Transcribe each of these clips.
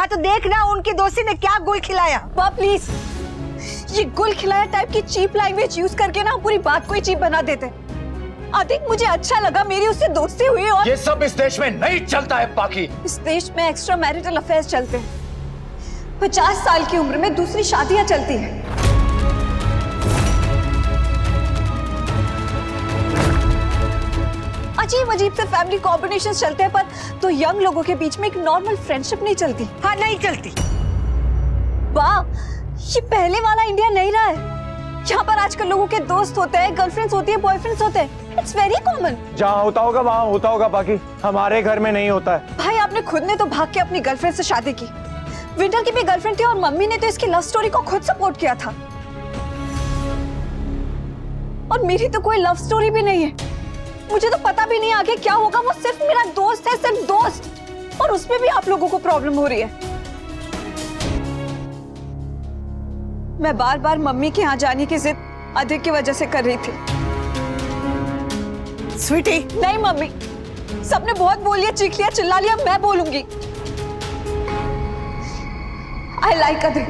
तो देखना उनकी दोस्ती ने क्या गुल खिलाया। प्लीज, ये गुल खिलाया टाइप की चीप लैंग्वेज यूज करके ना पूरी बात को ही चीप बना देते। आदिक मुझे अच्छा लगा, मेरी उससे दोस्ती हुई और ये सब इस देश में नहीं चलता है पाकी। इस देश में एक्स्ट्रा मैरिटल अफेयर्स चलते हैं। 50 साल की उम्र में दूसरी शादियां चलती हैं। अजीब अजीब से फैमिली कॉम्बिनेशंस चलते हैं, पर तो यंग लोगों के बीच में एक नॉर्मल फ्रेंडशिप नहीं चलती। हाँ, नहीं चलती। वाह, ये पहले वाला इंडिया नहीं रहा है। यहाँ पर आजकल लोगों के दोस्त होते हैं, गर्लफ्रेंड्स होती है, बॉयफ्रेंड्स होते हैं। It's very common. जहाँ होता होगा वहाँ होता होगा बाकी, हमारे घर में नहीं होता है। भाई, आपने खुद ने तो भाग के अपनी गर्लफ्रेंड से शादी की। विंटर की भी गर्लफ्रेंड थी और मम्मी ने तो इसकी लव स्टोरी को खुद सपोर्ट किया था। और मेरी तो कोई लव स्टोरी भी नहीं है। मुझे तो पता भी नहीं आगे क्या होगा। वो सिर्फ मेरा दोस्त है, सिर्फ दोस्त, और उसमें भी आप लोगों को प्रॉब्लम हो रही है। मैं बार बार मम्मी के यहाँ जाने की जिद अधिक की वजह से कर रही थी। स्वीटी, नहीं मम्मी, सबने बहुत बोल लिया, चीख लिया, चिल्ला लिया, मैं बोलूंगी। I like अधिक।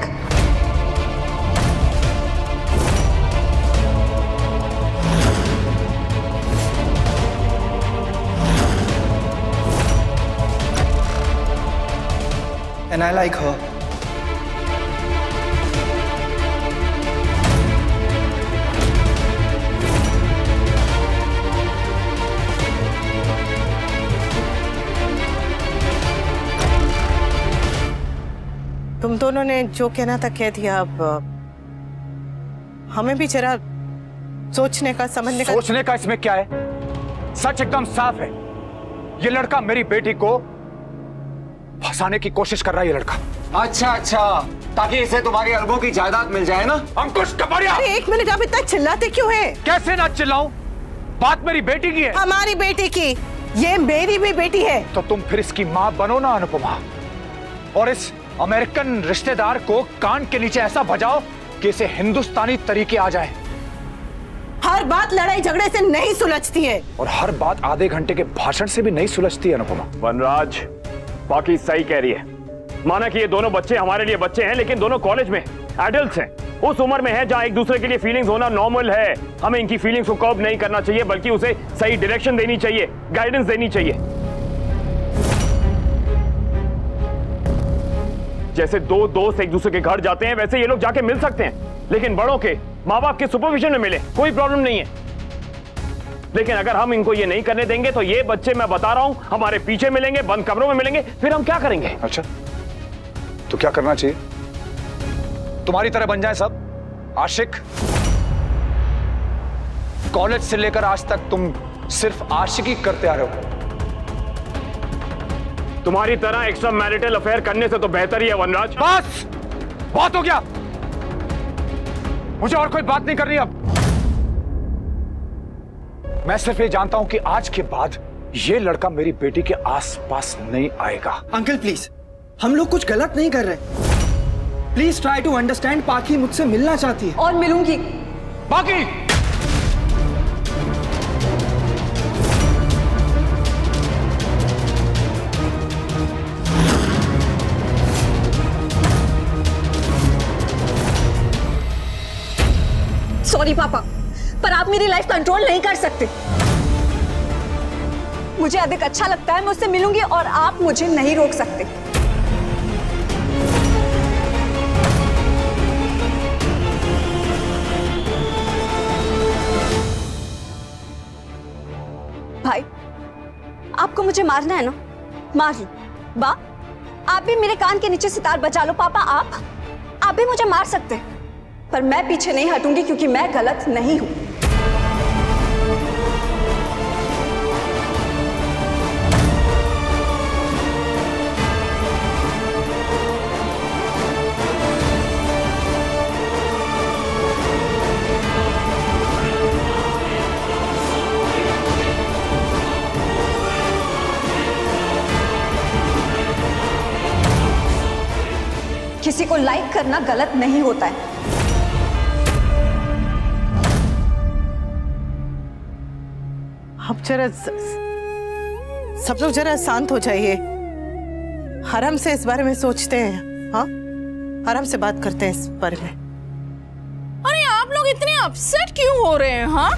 And I like her. तुम दोनों ने जो कहना था कह दिया। अब हमें भी जरा सोचने का, समझने का। सोचने का इसमें क्या है? सच एकदम साफ है। ये लड़का मेरी बेटी को फंसाने की कोशिश कर रहा है। ये लड़का। अच्छा, ताकि इसे तुम्हारी अरबों की जायदाद मिल जाए ना। अंकुश कपड़िया, अरे एक मिनट, आप इतना चिल्लाते क्यों हैं? कैसे ना चिल्लाऊं? बात मेरी बेटी की है। हमारी बेटी की। ये मेरी भी बेटी है। तो तुम फिर इसकी मां बनो ना अनुपमा, और इस अमेरिकन रिश्तेदार को कान के नीचे ऐसा बजाओ कि इसे हिंदुस्तानी तरीके आ जाए। हर बात लड़ाई झगड़े से नहीं सुलझती है, और हर बात आधे घंटे के भाषण से भी नहीं सुलझती है अनुपमा। वनराज, बाकी सही कह रही है। माना कि ये दोनों बच्चे हमारे लिए बच्चे हैं, लेकिन दोनों कॉलेज में एडल्ट्स हैं। उस उम्र में है जहां एक दूसरे के लिए फीलिंग्स होना नॉर्मल है। हमें इनकी फीलिंग्स को कर्ब नहीं करना चाहिए, बल्कि उसे सही डायरेक्शन देनी चाहिए, गाइडेंस देनी चाहिए। जैसे दो दोस्त एक दूसरे के घर जाते हैं, वैसे ये लोग जाके मिल सकते हैं, लेकिन बड़ों के, माँ बाप के सुपरविजन में मिले, कोई प्रॉब्लम नहीं है। लेकिन अगर हम इनको ये नहीं करने देंगे तो ये बच्चे, मैं बता रहा हूं, हमारे पीछे मिलेंगे, बंद कमरों में मिलेंगे, फिर हम क्या करेंगे? अच्छा, तो क्या करना चाहिए? तुम्हारी तरह बन जाए सब आशिक? कॉलेज से लेकर आज तक तुम सिर्फ आशिकी करते आ रहे हो। तुम्हारी तरह एक्स्ट्रा मैरिटल अफेयर करने से तो बेहतर ही है वनराज। बस, बहुत हो गया। मुझे और कोई बात नहीं करनी अब। मैं सिर्फ ये जानता हूं कि आज के बाद ये लड़का मेरी बेटी के आसपास नहीं आएगा। अंकल प्लीज, हम लोग कुछ गलत नहीं कर रहे। Please try to understand. पाकी मुझसे मिलना चाहती है। और मिलूंगी। बाकी सॉरी पापा, पर आप मेरी लाइफ कंट्रोल नहीं कर सकते। मुझे अधिक अच्छा लगता है, मैं उससे मिलूंगी और आप मुझे नहीं रोक सकते। भाई, आपको मुझे मारना है ना, मार लो। बा, आप भी मेरे कान के नीचे सितार बजा लो। पापा, आप भी मुझे मार सकते हैं, पर मैं पीछे नहीं हटूंगी, क्योंकि मैं गलत नहीं हूं। किसी को लाइक करना गलत नहीं होता है। अब जरा सब लोग जरा शांत हो जाइए। आराम से इस बारे में सोचते हैं, हाँ आराम से बात करते हैं इस बारे में। अरे आप लोग इतने अपसेट क्यों हो रहे हैं? हाँ,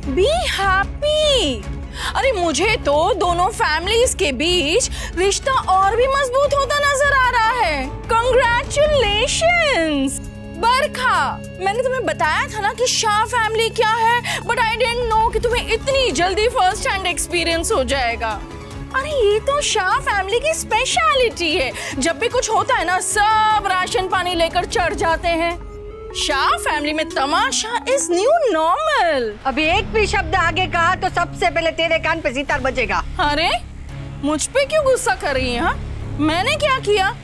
बी हैप्पी। अरे मुझे तो दोनों फैमिलीज के बीच रिश्ता और भी मजबूत होता नजर आ रहा है। कंग्रेचुलेशंस। बरखा, मैंने तुम्हें बताया था ना कि शाह फैमिली क्या है, बट आई डिडंट नो कि तुम्हें इतनी जल्दी फर्स्ट हैंड एक्सपीरियंस हो जाएगा। अरे ये तो शाह फैमिली की स्पेशलिटी है, जब भी कुछ होता है ना सब राशन पानी लेकर चढ़ जाते हैं। शाह फैमिली में तमाशा इज न्यू नॉर्मल। अभी एक भी शब्द आगे कहा तो सबसे पहले तेरे कान पे सितार बजेगा। अरे मुझ पे क्यों गुस्सा कर रही है? मैंने क्या किया?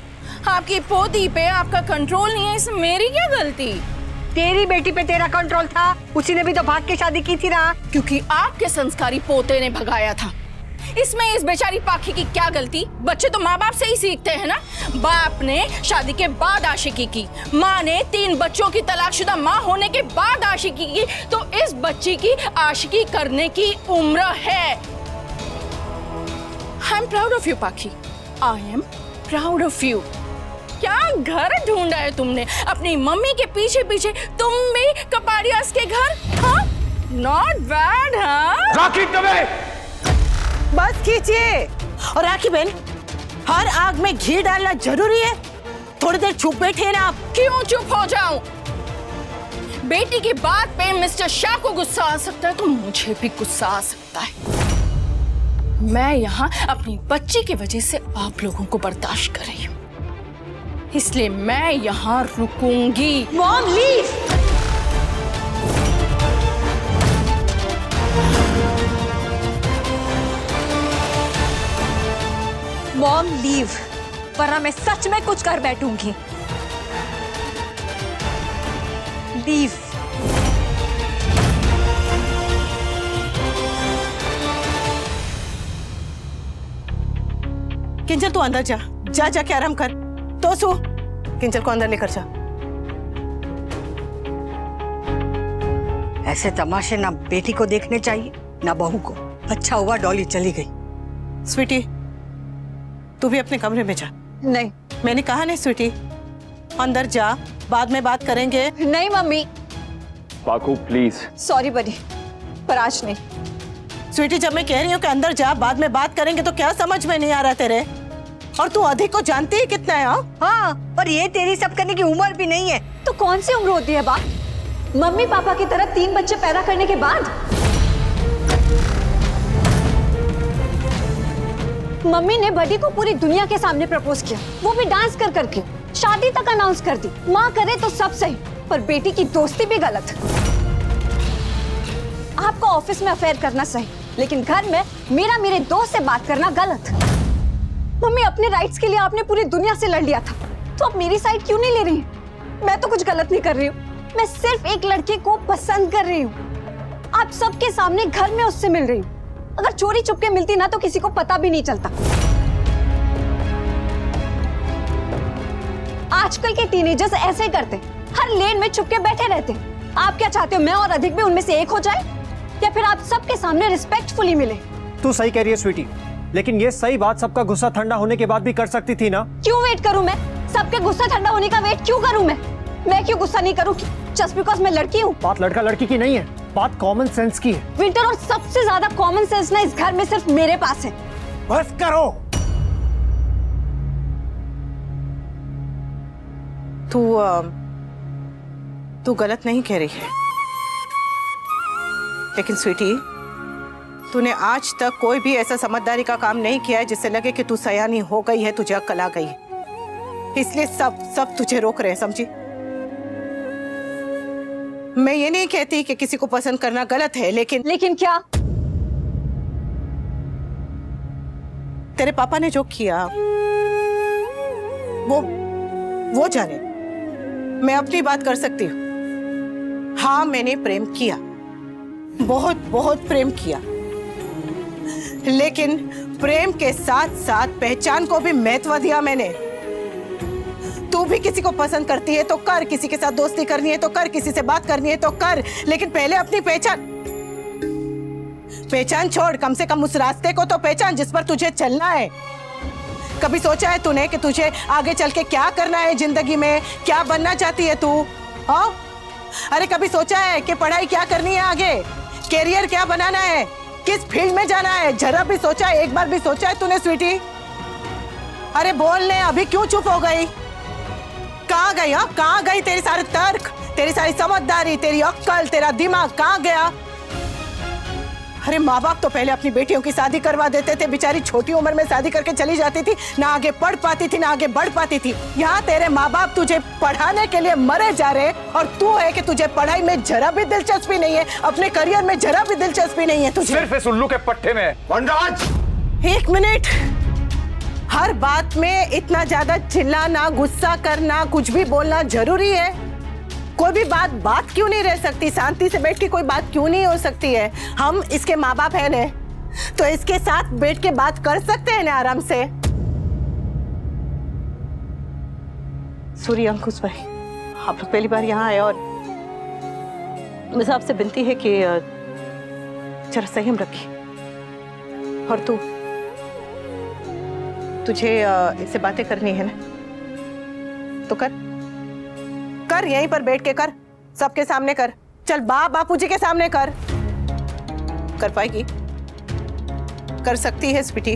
आपकी पोती पे आपका कंट्रोल नहीं है, इसमें मेरी क्या गलती? तेरी बेटी पे तेरा कंट्रोल था, उसी ने भी तो भाग के शादी की थी ना। क्योंकि आपके संस्कारी पोते ने भगाया था। इसमें इस बेचारी पाखी की क्या गलती? बच्चे तो माँ बाप से ही सीखते हैं ना। बाप ने शादी के बाद आशिकी की, माँ ने 3 बच्चों की तलाकशुदा माँ होने के बाद आशिकी की, तो इस बच्ची की आशिकी करने की उम्र है। I am proud of you Pakhi, I am proud of you. क्या घर ढूंढा है तुमने अपनी मम्मी के पीछे पीछे, तुम भी कपाड़ियास के घर? हाँ, नॉट बैड। हाँ राखी दबे, बस कीजिए। और राखी बहन, हर आग में घी डालना जरूरी है? थोड़ी देर चुप बैठे ना आप। क्यों चुप हो जाऊं? बेटी की बात पे मिस्टर शाह को गुस्सा आ सकता है तो मुझे भी गुस्सा आ सकता है। मैं यहाँ अपनी बच्ची की वजह से आप लोगों को बर्दाश्त कर रही हूँ, इसलिए मैं यहाँ रुकूंगी। Mom leave. मॉम लीव, वरना मैं सच में कुछ कर बैठूंगी। लीव। किंजल तू अंदर जा, जा जाके आराम कर। तो सु किंजल को अंदर लेकर जा। ऐसे तमाशे ना बेटी को देखने चाहिए ना बहू को। अच्छा हुआ डॉली चली गई। स्वीटी, तू भी अपने कमरे में जा। नहीं, मैंने कहा नहीं स्वीटी, अंदर जा, बाद में बात करेंगे। नहीं मम्मी। Paku please. सॉरी बड़ी, पर आज नहीं। स्वीटी, जब मैं कह रही हूँ कि अंदर जा, बाद में बात करेंगे, तो क्या समझ में नहीं आ रहा तेरे? और तू अधिक को जानती है कितना है? हाँ, पर ये तेरी सब करने की उम्र भी नहीं है। तो कौन सी उम्र होती है बा? मम्मी पापा की तरह 3 बच्चे पैदा करने के बाद? मम्मी ने बडी को पूरी दुनिया के सामने प्रपोज किया, वो भी डांस कर करके। शादी तक अनाउंस कर दी। माँ करे तो सब सही, पर बेटी की दोस्ती भी गलत। आपका ऑफिस में अफेयर करना सही, लेकिन घर में मेरे दोस्त से बात करना गलत। मम्मी, अपने राइट्स के लिए आपने पूरी दुनिया से लड़ लिया था, तो अब मेरी साइड क्यों नहीं ले रही? मैं तो कुछ गलत नहीं कर रही हूँ, मैं सिर्फ एक लड़के को पसंद कर रही हूँ। आप सबके सामने घर में उससे मिल रही हूँ। अगर चोरी चुपके मिलती ना तो किसी को पता भी नहीं चलता। आजकल के टीनेजर्स ऐसे ही करते, हर लेन में चुपके बैठे रहते। आप क्या चाहते हो, मैं और अधिक भी उनमें से एक हो जाए, या फिर आप सबके सामने रिस्पेक्टफुली मिले? तू सही कह रही है स्वीटी, लेकिन ये सही बात सबका गुस्सा ठंडा होने के बाद भी कर सकती थी ना। क्यों वेट करूं मैं? सबके गुस्सा ठंडा होने का वेट क्यों करूं मैं? मैं क्यों गुस्सा नहीं करूं जस्ट बिकॉज मैं लड़की हूं? बात लड़का लड़की की नहीं है, बात कॉमन सेंस की है। विंटर, और सबसे ज्यादा कॉमन सेंस ना इस घर में सिर्फ मेरे पास है। बस करो। तू गलत नहीं कह रही है, लेकिन स्वीटी, तूने आज तक कोई भी ऐसा समझदारी का काम नहीं किया है जिससे लगे कि तू सयानी हो गई है, तुझे अक्ल आ गई है। इसलिए सब तुझे रोक रहे हैं, समझी? मैं ये नहीं कहती कि किसी को पसंद करना गलत है, लेकिन क्या? तेरे पापा ने जो किया वो जाने। मैं अपनी बात कर सकती हूँ। हाँ, मैंने प्रेम किया, बहुत बहुत प्रेम किया, लेकिन प्रेम के साथ साथ पहचान को भी महत्व दिया मैंने। तू भी किसी को पसंद करती है तो कर, किसी के साथ दोस्ती करनी है तो कर, किसी से बात करनी है तो कर, लेकिन पहले अपनी पहचान छोड़। कम से कम उस रास्ते को तो पहचान जिस पर तुझे चलना है। कभी सोचा है तूने कि तुझे आगे चल के क्या करना है जिंदगी में, क्या बनना चाहती है तू? हाँ, अरे कभी सोचा है कि पढ़ाई क्या करनी है आगे, कैरियर क्या बनाना है, किस फील्ड में जाना है? जरा भी सोचा है, एक बार भी सोचा है तूने स्वीटी? अरे बोलने, अभी क्यों चुप हो गई? कहाँ गई? हाँ, कहाँ गई तेरी सारे तर्क, तेरी सारी समझदारी, तेरी अक्ल, तेरा दिमाग कहाँ गया? अरे माँ बाप तो पहले अपनी बेटियों की शादी करवा देते थे, बेचारी छोटी उम्र में शादी करके चली जाती थी, ना आगे पढ़ पाती थी ना आगे बढ़ पाती थी। यहाँ तेरे माँ बाप तुझे पढ़ाने के लिए मरे जा रहे, और तू है कि तुझे पढ़ाई में जरा भी दिलचस्पी नहीं है, अपने करियर में जरा भी दिलचस्पी नहीं है तुझे। सिर्फ इस उल्लू के पट्टे में। वनराज, 1 मिनट, हर बात में इतना ज्यादा चिल्लाना, गुस्सा करना, कुछ भी बोलना जरूरी है? कोई भी बात क्यों नहीं रह सकती? शांति से बैठ के कोई बात क्यों नहीं हो सकती है? हम इसके माँ बाप हैं ने, तो इसके साथ बैठ के बात कर सकते हैं ना आराम से। सूर्य, अंकुश भाई, आप लोग पहली बार यहाँ आए और मुझे आपसे विनती है कि जरा संयम रखिए। और तुझे इससे बातें करनी है ना, तो कर, यहीं पर बैठ के कर, सबके सामने कर। चल बापूजी के सामने कर पाएगी? कर सकती है स्वीटी?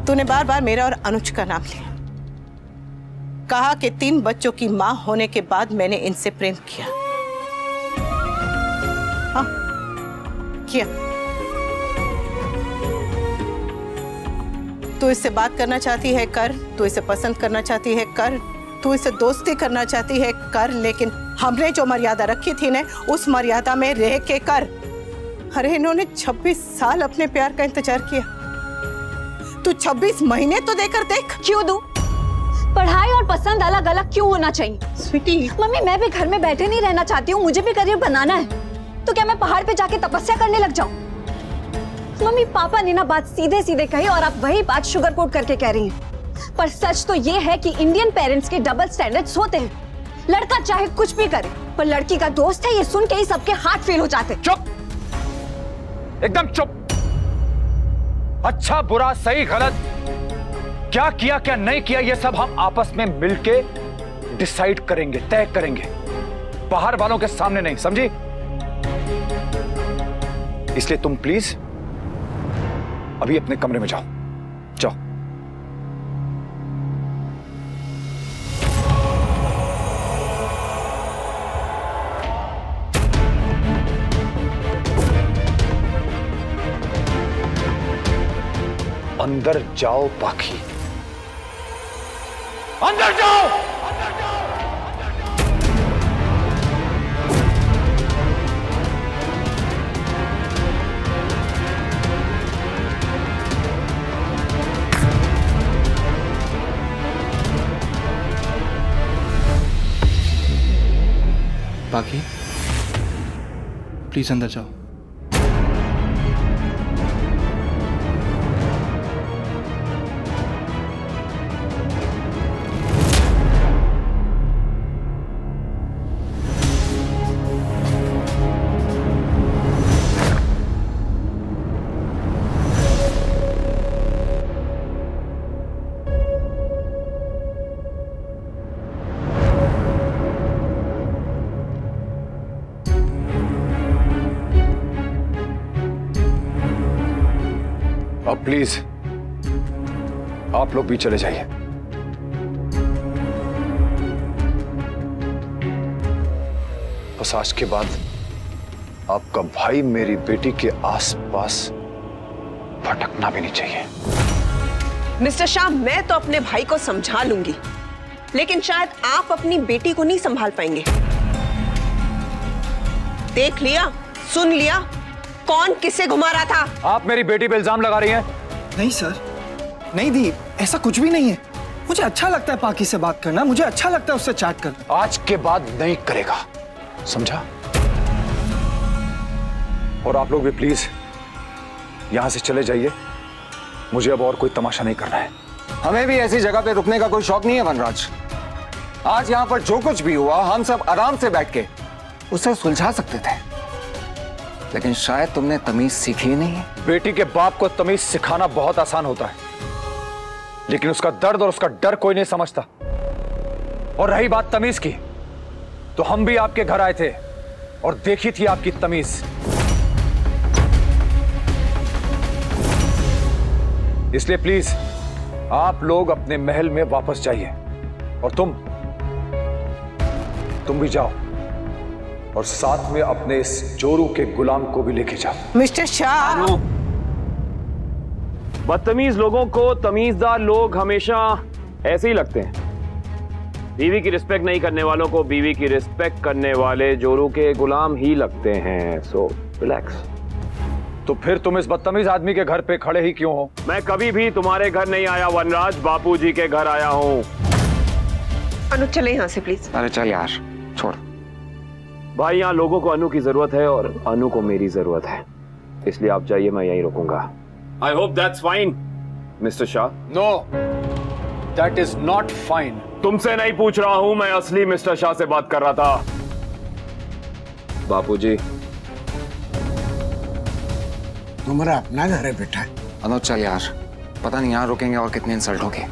तूने बार बार मेरा और अनुज का नाम लिया, कहा कि 3 बच्चों की मां होने के बाद मैंने इनसे प्रेम किया। हाँ, किया। तू इससे बात करना चाहती है कर, तू इसे पसंद करना चाहती है कर, तू इसे दोस्ती करना चाहती है कर, लेकिन हमने जो मर्यादा रखी थी ना, उस मर्यादा में रह के कर। अरे इन्होंने 26 साल अपने प्यार का इंतजार किया, तू 26 महीने तो देकर देख। क्यों दूं? पढ़ाई और पसंद अलग अलग क्यों होना चाहिए? स्वीटी, मम्मी, मैं भी घर में बैठे नहीं रहना चाहती हूँ, मुझे भी करियर बनाना है। तो क्या मैं पहाड़ पे जाके तपस्या करने लग जाऊं? मम्मी, पापा ने ना बात सीधे सीधे कही और आप वही बात शुगर कोट करके कह रही हैं। पर सच तो ये है कि इंडियन पेरेंट्स के डबल स्टैंडर्ड्स होते हैं। लड़का चाहे कुछ भी करे, पर लड़की का दोस्त है ये सुन के ही सबके हार्ट फेल हो जाते। चुप, एकदम चुप। अच्छा बुरा सही गलत, क्या किया क्या नहीं किया, ये सब हम आपस में मिलके डिसाइड करेंगे, तय करेंगे, बाहर वालों के सामने नहीं, समझी? इसलिए तुम प्लीज अभी अपने कमरे में जाओ, जाओ। अंदर जाओ पाखी, अंदर जाओ। पाखी, प्लीज अंदर जाओ। अब प्लीज आप लोग भी चले जाइए। बस आज के बाद आपका भाई मेरी बेटी के आसपास भटकना भी नहीं चाहिए। मिस्टर शाह, मैं तो अपने भाई को समझा लूंगी, लेकिन शायद आप अपनी बेटी को नहीं संभाल पाएंगे। देख लिया, सुन लिया, कौन किसे घुमा रहा था? आप मेरी बेटी पे इल्जाम लगा रही हैं? नहीं सर, नहीं दी, ऐसा कुछ भी नहीं है। मुझे अच्छा लगता है पाकी से बात करना, मुझे अच्छा लगता है उससे चैट करना। आज के बाद नहीं करेगा, समझा? और आप लोग भी प्लीज यहां से चले जाइए, मुझे अब और कोई तमाशा नहीं करना है। हमें भी ऐसी जगह पे रुकने का कोई शौक नहीं है वनराज। आज यहाँ पर जो कुछ भी हुआ हम सब आराम से बैठ के उसे सुलझा सकते थे। लेकिन शायद तुमने तमीज सीखी नहीं है। बेटी के बाप को तमीज सिखाना बहुत आसान होता है, लेकिन उसका दर्द और उसका डर कोई नहीं समझता। और रही बात तमीज की, तो हम भी आपके घर आए थे और देखी थी आपकी तमीज। इसलिए प्लीज आप लोग अपने महल में वापस जाइए, और तुम भी जाओ, और साथ में अपने इस जोरू के गुलाम को भी लेके जाओ। मिस्टर शाह, बदतमीज लोगों को तमीजदार लोग हमेशा ऐसे ही लगते हैं। बीवी की रिस्पेक्ट नहीं करने वालों को बीवी की रिस्पेक्ट करने वाले जोरू के गुलाम ही लगते हैं। So relax. तो फिर तुम इस बदतमीज आदमी के घर पे खड़े ही क्यों हो? मैं कभी भी तुम्हारे घर नहीं आया वनराज, बापूजी के घर आया हूँ। अनुज चले यहाँ से प्लीज। अरे चल यार, छोड़। भाई यहाँ लोगों को अनु की जरूरत है और अनु को मेरी जरूरत है, इसलिए आप जाइए, मैं यहीं रुकूंगा। I hope that's fine mister Shah. No, that is not fine. तुमसे नहीं पूछ रहा हूं, मैं असली मिस्टर शाह से बात कर रहा था। बापूजी, तुम्हारा अपना घर है बेटा। अनुज चल यार, पता नहीं यहाँ रुकेंगे और कितने इंसल्ट होंगे।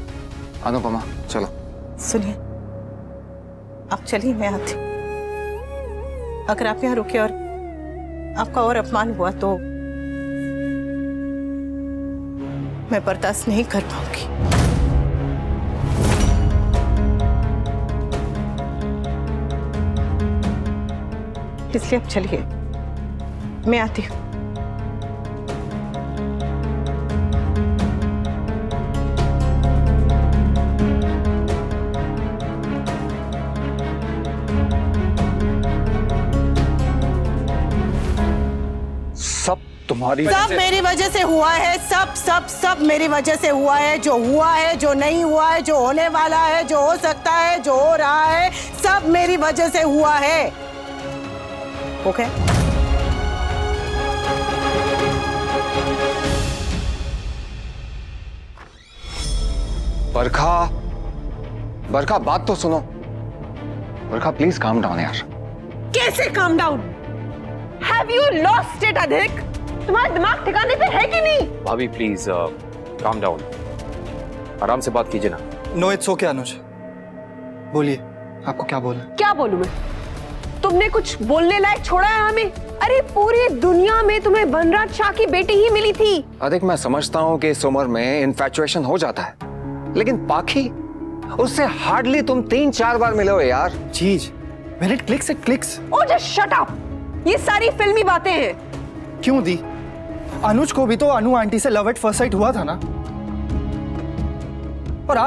अनुपमा चलो। सुनिए, आप चलिए, मैं आती हूँ। अगर आप यहाँ रुके और आपका और अपमान हुआ तो मैं बर्दाश्त नहीं कर पाऊंगी। इसलिए आप चलिए, मैं आती हूँ। सब तुम्हारी सब मेरी वजह से हुआ है। सब मेरी वजह से हुआ है। जो हुआ है, जो नहीं हुआ है, जो होने वाला है, जो हो सकता है, जो हो रहा है, सब मेरी वजह से हुआ है। ओके? बरखा बात तो सुनो। बरखा प्लीज काम डाउन यार। कैसे calm down? Have you lost it अधिक? तुम्हारा दिमाग ठिकाने पे है कि नहीं? भाभी प्लीज काम डाउन, आराम से बात कीजिए ना। नो इट्स ओके अनुज, बोलिए आपको क्या बोलना? क्या बोलूं मैं? तुमने कुछ बोलने लायक छोड़ा है हमें? अरे पूरी दुनिया में तुम्हें वनराज शाह की बेटी ही मिली थी। अधिक मैं समझता हूँ कि इस उम्र में इन्फैचुएशन हो जाता है, लेकिन पाखी, उससे हार्डली तुम 3-4 बार मिले हो यार। चीज when it clicks it clicks। Oh just shut up। ये सारी फिल्मी बातें हैं। क्यों दी? अनुज को भी तो अनु आंटी से लव एट फर्स्ट साइट हुआ था ना। और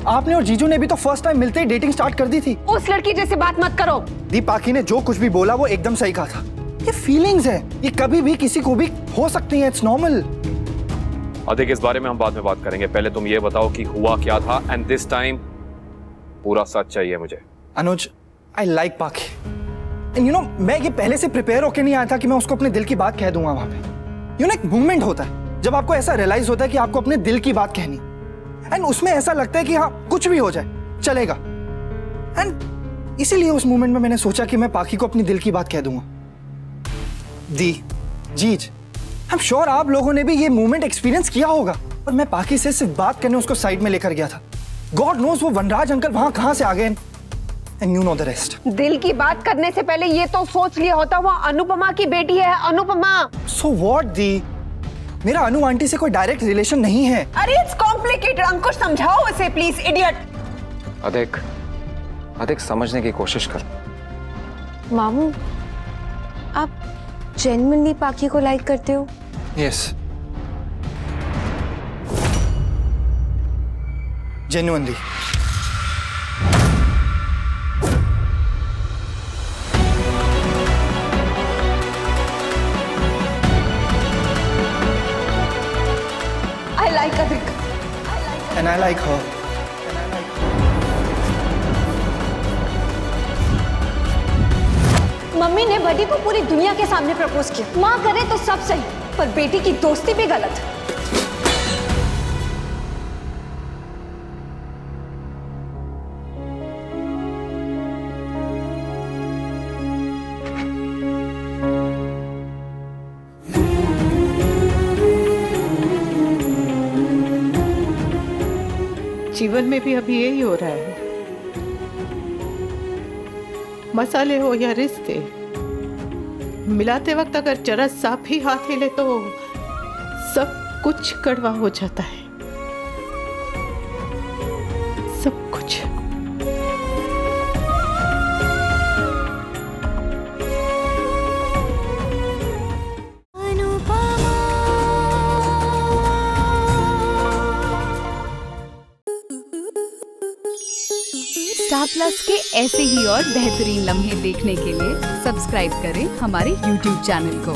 आपने और जीजू ने भी तो फर्स्ट टाइम मिलते ही डेटिंग स्टार्ट कर दी थी। उस लड़की जैसे बात मत करो। दी, पाखी ने जो कुछ भी बोला वो एकदम सही कहा था। ये फीलिंग्स है, ये कभी भी किसी को भी हो सकती है। It's normal. अधिक इस बारे में हम बाद में बात करेंगे, पहले तुम ये बताओ कि हुआ क्या था, एंड दिस टाइम पूरा सच चाहिए मुझे। अनुज, आई लाइक पाखी, एंड यू नो मैं ये पहले से प्रिपेयर होके नहीं आया था कि मैं उसको अपने दिल की बात कह दूंगा वहां पे। यू नो एक मूवमेंट होता है जब आपको ऐसा रियलाइज होता है कि आपको अपने दिल की बात कहनी, एंड उसमें ऐसा लगता है कि हाँ कुछ भी हो जाए चलेगा। एंड इसीलिए उस मोमेंट में मैंने सोचा कि मैं पाखी को अपनी दिल की बात कह दूंगा। दी, जीज, आई एम श्योर आप लोगों ने भी ये मोमेंट एक्सपीरियंस किया होगा। और मैं पाखी से सिर्फ बात करने उसको साइड में लेकर गया था। गॉड नोज वो वनराज अंकल वहां कहां से आ गए, and you know the rest. दिल की बात करने से पहले ये तो सोच लिया होता वो अनुपमा की बेटी है। अनुपमा। सो व्हाट दी, मेरा अनु आंटी से कोई डायरेक्ट रिलेशन नहीं है। अरे इट्स कॉम्प्लिकेटेड। अंकुश समझाओ इसे प्लीज, इडियट। अधिक समझने की कोशिश कर। मामू, आप जेन्युइनली पाखी को लाइक करते हो? Yes, genuinely. I like Adik. And I like her. Mummy ने बडी को पूरी दुनिया के सामने प्रपोज किया। माँ करे तो सब सही, पर बेटी की दोस्ती भी गलत। जीवन में भी अभी यही हो रहा है। मसाले हो या रिश्ते, मिलाते वक्त अगर जरा सा भी हाथ हिले तो सब कुछ कड़वा हो जाता है, सब कुछ। स्टार प्लस के ऐसे ही और बेहतरीन लम्हे देखने के लिए सब्सक्राइब करें हमारे YouTube चैनल को।